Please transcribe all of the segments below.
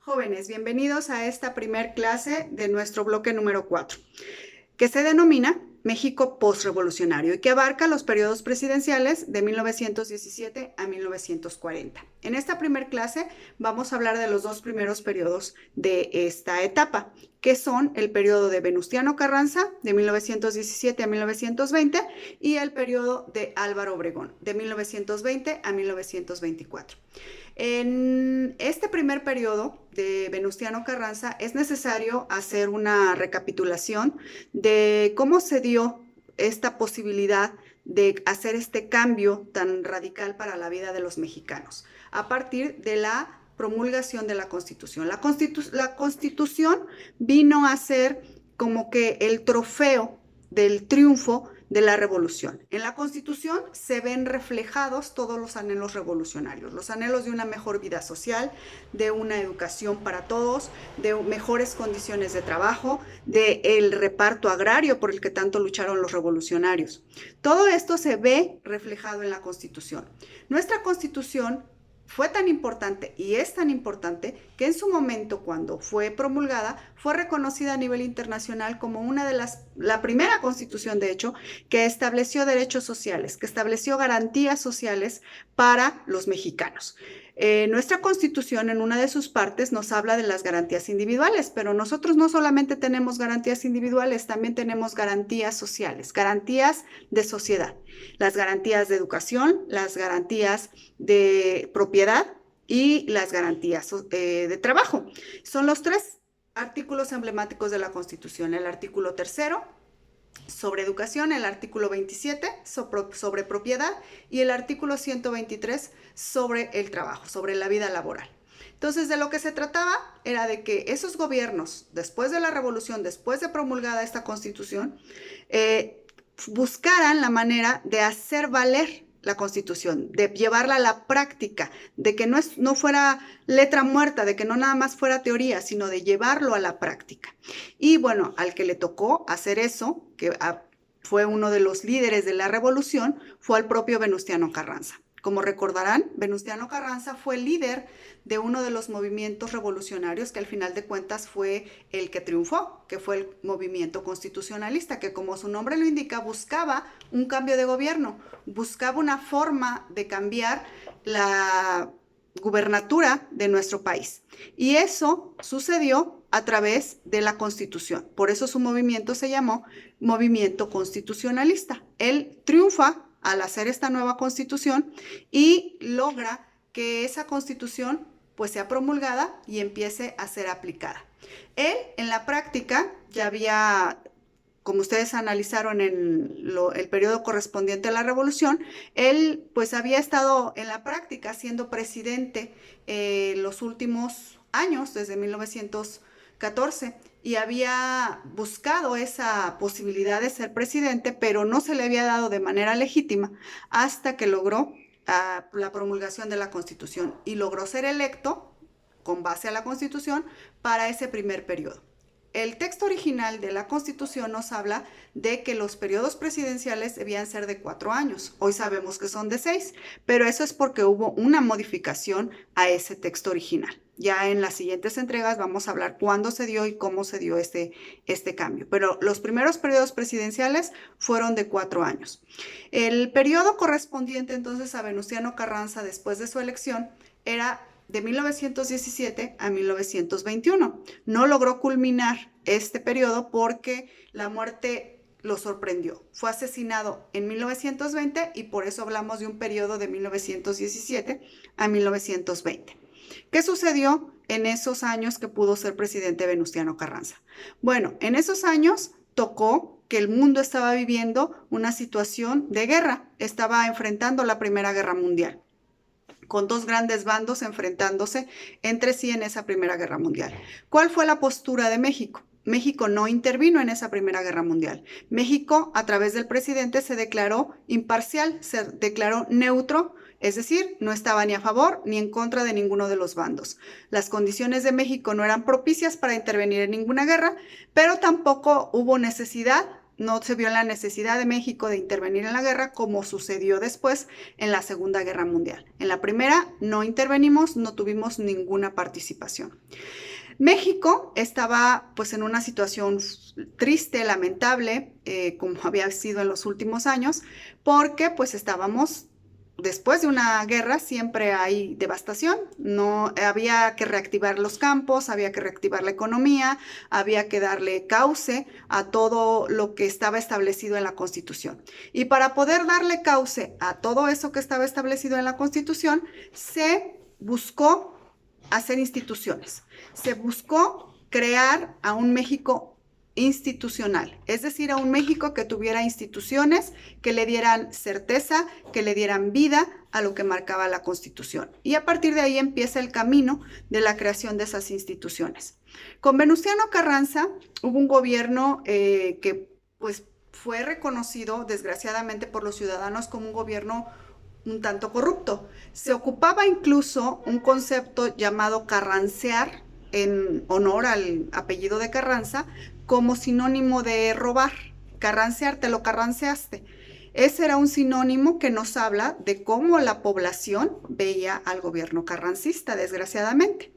Jóvenes, bienvenidos a esta primer clase de nuestro bloque número 4, que se denomina México postrevolucionario y que abarca los periodos presidenciales de 1917 a 1940. En esta primer clase vamos a hablar de los dos primeros periodos de esta etapa, que son el periodo de Venustiano Carranza, de 1917 a 1920, y el periodo de Álvaro Obregón, de 1920 a 1924. En este primer periodo de Venustiano Carranza es necesario hacer una recapitulación de cómo se dio esta posibilidad de hacer este cambio tan radical para la vida de los mexicanos a partir de la promulgación de la Constitución. La Constitución vino a ser como que el trofeo del triunfo de la revolución. En la Constitución se ven reflejados todos los anhelos revolucionarios, los anhelos de una mejor vida social, de una educación para todos, de mejores condiciones de trabajo, del reparto agrario por el que tanto lucharon los revolucionarios. Todo esto se ve reflejado en la Constitución. Nuestra Constitución fue tan importante y es tan importante que en su momento, cuando fue promulgada, fue reconocida a nivel internacional como la primera constitución, de hecho, que estableció derechos sociales, que estableció garantías sociales para los mexicanos. Nuestra Constitución, en una de sus partes, nos habla de las garantías individuales, pero nosotros no solamente tenemos garantías individuales, también tenemos garantías sociales, garantías de sociedad, las garantías de educación, las garantías de propiedad y las garantías de trabajo. Son los tres artículos emblemáticos de la Constitución: el artículo 3 sobre educación, el artículo 27 sobre propiedad y el artículo 123 sobre el trabajo, sobre la vida laboral. Entonces, de lo que se trataba era de que esos gobiernos, después de la revolución, después de promulgada esta Constitución, buscaran la manera de hacer valer la Constitución, de llevarla a la práctica, de que no fuera letra muerta, de que no nada más fuera teoría, sino de llevarlo a la práctica. Y bueno, al que le tocó hacer eso, que fue uno de los líderes de la revolución, fue al propio Venustiano Carranza. Como recordarán, Venustiano Carranza fue líder de uno de los movimientos revolucionarios que al final de cuentas fue el que triunfó, que fue el movimiento constitucionalista, que como su nombre lo indica, buscaba un cambio de gobierno, buscaba una forma de cambiar la gubernatura de nuestro país. Y eso sucedió a través de la Constitución. Por eso su movimiento se llamó Movimiento Constitucionalista. Él triunfa al hacer esta nueva Constitución y logra que esa Constitución pues sea promulgada y empiece a ser aplicada. Él en la práctica ya había, como ustedes analizaron en el periodo correspondiente a la revolución, él pues había estado en la práctica siendo presidente los últimos años, desde 1914, y había buscado esa posibilidad de ser presidente, pero no se le había dado de manera legítima hasta que logró la promulgación de la Constitución y logró ser electo con base a la Constitución para ese primer periodo. El texto original de la Constitución nos habla de que los periodos presidenciales debían ser de 4 años. Hoy sabemos que son de 6, pero eso es porque hubo una modificación a ese texto original. Ya en las siguientes entregas vamos a hablar cuándo se dio y cómo se dio este cambio. Pero los primeros periodos presidenciales fueron de 4 años. El periodo correspondiente entonces a Venustiano Carranza después de su elección era de 1917 a 1921. No logró culminar este periodo porque la muerte lo sorprendió. Fue asesinado en 1920 y por eso hablamos de un periodo de 1917 a 1920. ¿Qué sucedió en esos años que pudo ser presidente Venustiano Carranza? Bueno, en esos años tocó que el mundo estaba viviendo una situación de guerra, estaba enfrentando la Primera Guerra Mundial, con dos grandes bandos enfrentándose entre sí en esa Primera Guerra Mundial. ¿Cuál fue la postura de México? México no intervino en esa Primera Guerra Mundial. México, a través del presidente, se declaró imparcial, se declaró neutro, es decir, no estaba ni a favor ni en contra de ninguno de los bandos. Las condiciones de México no eran propicias para intervenir en ninguna guerra, pero tampoco hubo necesidad no se vio la necesidad de México de intervenir en la guerra como sucedió después en la Segunda Guerra Mundial. En la primera no intervenimos, no tuvimos ninguna participación. México estaba pues en una situación triste, lamentable, como había sido en los últimos años, porque pues estábamos después de una guerra, siempre hay devastación, no había que reactivar los campos, había que reactivar la economía, había que darle cauce a todo lo que estaba establecido en la Constitución. Y para poder darle cauce a todo eso que estaba establecido en la Constitución, se buscó hacer instituciones. Se buscó crear a un México institucional, es decir, a un México que tuviera instituciones que le dieran certeza, que le dieran vida a lo que marcaba la Constitución. Y a partir de ahí empieza el camino de la creación de esas instituciones. Con Venustiano Carranza hubo un gobierno que pues fue reconocido desgraciadamente por los ciudadanos como un gobierno un tanto corrupto. Se ocupaba incluso un concepto llamado carrancear, en honor al apellido de Carranza, como sinónimo de robar. Carrancear, te lo carranceaste. Ese era un sinónimo que nos habla de cómo la población veía al gobierno carrancista, desgraciadamente.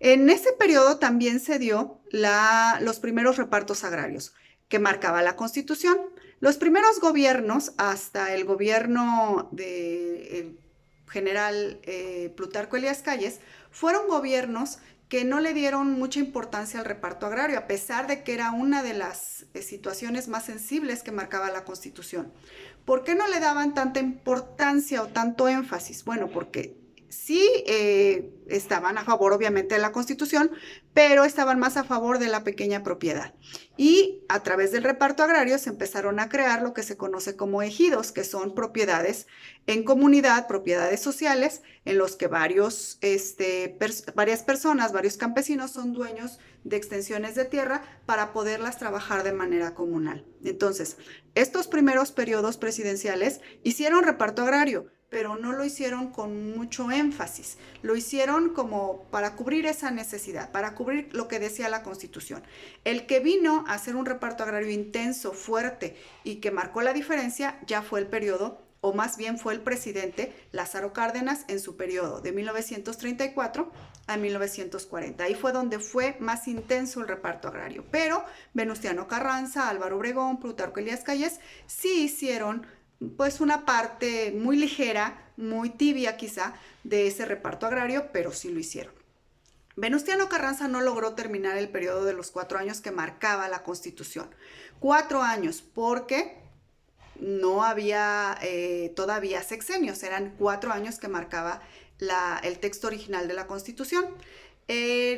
En ese periodo también se dio los primeros repartos agrarios que marcaba la Constitución. Los primeros gobiernos, hasta el gobierno del general Plutarco Elías Calles, fueron gobiernos que no le dieron mucha importancia al reparto agrario, a pesar de que era una de las situaciones más sensibles que marcaba la Constitución. ¿Por qué no le daban tanta importancia o tanto énfasis? Bueno, porque sí estaban a favor, obviamente, de la Constitución, pero estaban más a favor de la pequeña propiedad. Y a través del reparto agrario se empezaron a crear lo que se conoce como ejidos, que son propiedades en comunidad, propiedades sociales, en los que varias personas, varios campesinos son dueños de extensiones de tierra para poderlas trabajar de manera comunal. Entonces, estos primeros periodos presidenciales hicieron reparto agrario, pero no lo hicieron con mucho énfasis, lo hicieron como para cubrir esa necesidad, para cubrir lo que decía la Constitución. El que vino a hacer un reparto agrario intenso, fuerte y que marcó la diferencia ya fue el periodo, o más bien fue el presidente Lázaro Cárdenas en su periodo de 1934 a 1940. Ahí fue donde fue más intenso el reparto agrario, pero Venustiano Carranza, Álvaro Obregón, Plutarco Elías Calles sí hicieron pues una parte muy ligera, muy tibia quizá, de ese reparto agrario, pero sí lo hicieron. Venustiano Carranza no logró terminar el periodo de los 4 años que marcaba la Constitución. 4 años, porque no había todavía sexenios, eran 4 años que marcaba el texto original de la Constitución.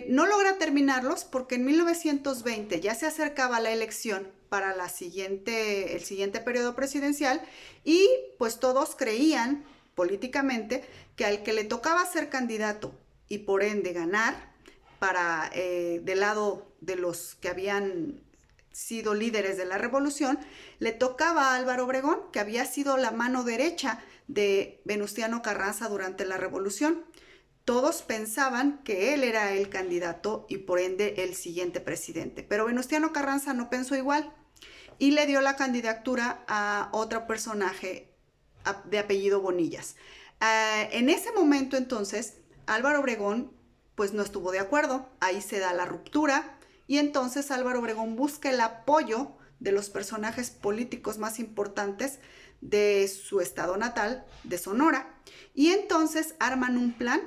No logra terminarlos porque en 1920 ya se acercaba la elección para el siguiente periodo presidencial y pues todos creían políticamente que al que le tocaba ser candidato y por ende ganar del lado de los que habían sido líderes de la revolución, le tocaba a Álvaro Obregón, que había sido la mano derecha de Venustiano Carranza durante la revolución. Todos pensaban que él era el candidato y por ende el siguiente presidente. Pero Venustiano Carranza no pensó igual y le dio la candidatura a otro personaje de apellido Bonillas. En ese momento entonces Álvaro Obregón pues no estuvo de acuerdo, ahí se da la ruptura y entonces Álvaro Obregón busca el apoyo de los personajes políticos más importantes de su estado natal, de Sonora, y entonces arman un plan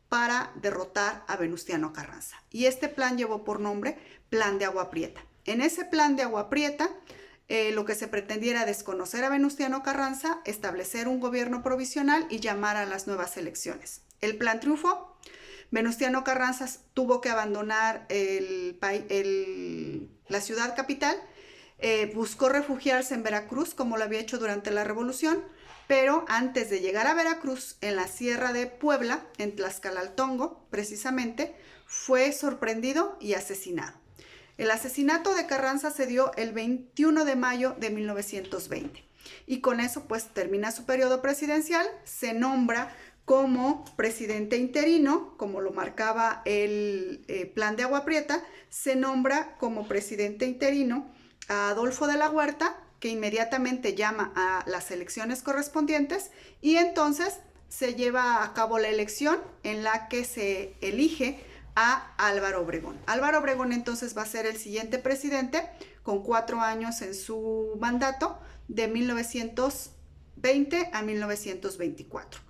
para derrotar a Venustiano Carranza. Y este plan llevó por nombre Plan de Agua Prieta. En ese plan de Agua Prieta, lo que se pretendía era desconocer a Venustiano Carranza, establecer un gobierno provisional y llamar a las nuevas elecciones. El plan triunfó. Venustiano Carranza tuvo que abandonar la ciudad capital, buscó refugiarse en Veracruz, como lo había hecho durante la Revolución, pero antes de llegar a Veracruz, en la Sierra de Puebla, en Tlaxcalaltongo, precisamente, fue sorprendido y asesinado. El asesinato de Carranza se dio el 21 de mayo de 1920 y con eso pues termina su periodo presidencial, se nombra como presidente interino, como lo marcaba el plan de Agua Prieta, se nombra como presidente interino a Adolfo de la Huerta, que inmediatamente llama a las elecciones correspondientes y entonces se lleva a cabo la elección en la que se elige a Álvaro Obregón. Álvaro Obregón entonces va a ser el siguiente presidente con 4 años en su mandato de 1920 a 1924.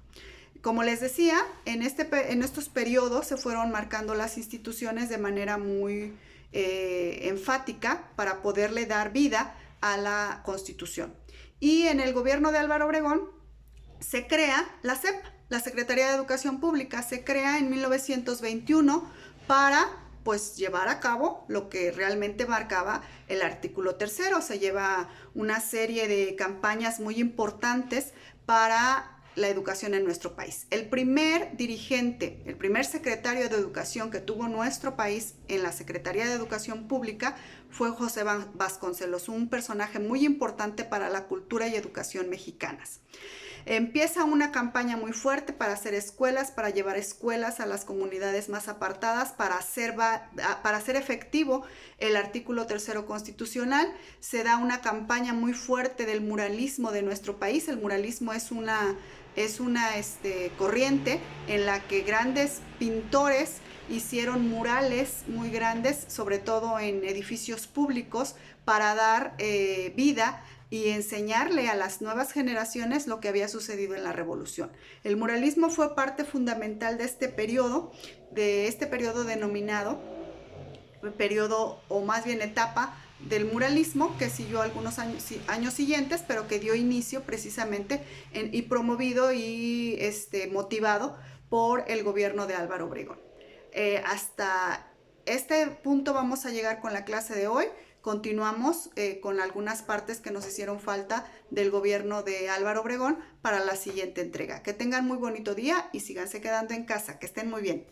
Como les decía, en estos periodos se fueron marcando las instituciones de manera muy enfática para poderle dar vida a la Constitución. Y en el gobierno de Álvaro Obregón se crea la SEP, la Secretaría de Educación Pública, se crea en 1921 para pues llevar a cabo lo que realmente marcaba el artículo 3º. Se lleva una serie de campañas muy importantes para la educación en nuestro país. El primer dirigente, el primer secretario de Educación que tuvo nuestro país en la Secretaría de Educación Pública fue José Vasconcelos, un personaje muy importante para la cultura y educación mexicanas. Empieza una campaña muy fuerte para hacer escuelas, para llevar escuelas a las comunidades más apartadas, para hacer efectivo el artículo 3º constitucional. Se da una campaña muy fuerte del muralismo de nuestro país. El muralismo es una corriente en la que grandes pintores hicieron murales muy grandes, sobre todo en edificios públicos, para dar vida y enseñarle a las nuevas generaciones lo que había sucedido en la Revolución. El muralismo fue parte fundamental de este periodo denominado periodo, o más bien etapa, del muralismo, que siguió algunos años siguientes, pero que dio inicio precisamente y promovido y motivado por el gobierno de Álvaro Obregón. Hasta este punto vamos a llegar con la clase de hoy. Continuamos con algunas partes que nos hicieron falta del gobierno de Álvaro Obregón para la siguiente entrega. Que tengan muy bonito día y síganse quedando en casa. Que estén muy bien.